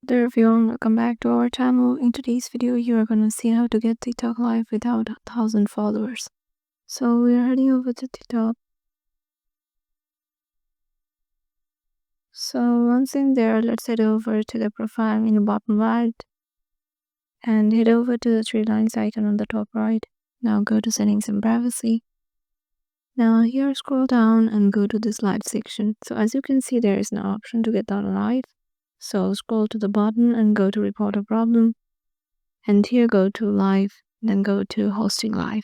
there everyone, welcome back to our channel. In today's video you are gonna see how to get TikTok live without 1,000 followers. So we are heading over to TikTok. So once in there, let's head over to the profile in the bottom right and head over to the three lines icon on the top right. Now go to settings and privacy. Now here scroll down and go to this live section. So as you can see, there is no option to get done live. So scroll to the bottom and go to report a problem. And here go to live, then go to hosting live.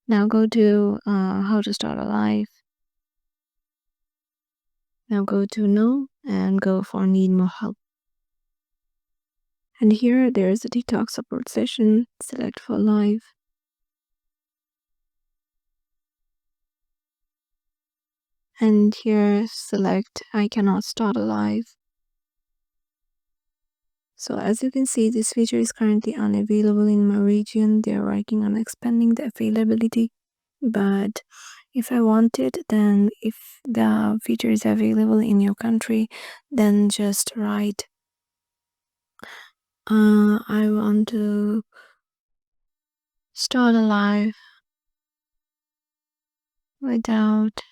Now go to how to start a live. Now go to no and go for need more help. And here there is a TikTok support session. Select for live. And here select I cannot start a live. So as you can see, this feature is currently unavailable in my region. They are working on expanding the availability. But if I want it, then if the feature is available in your country, then just write I want to start a live without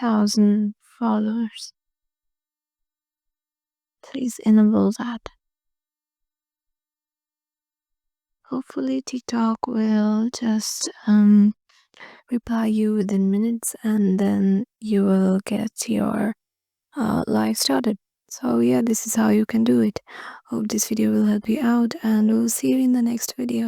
1,000 followers. Please enable that. Hopefully TikTok will just reply you within minutes, and then you will get your live started. So yeah, this is how you can do it. Hope this video will help you out, and we'll see you in the next video.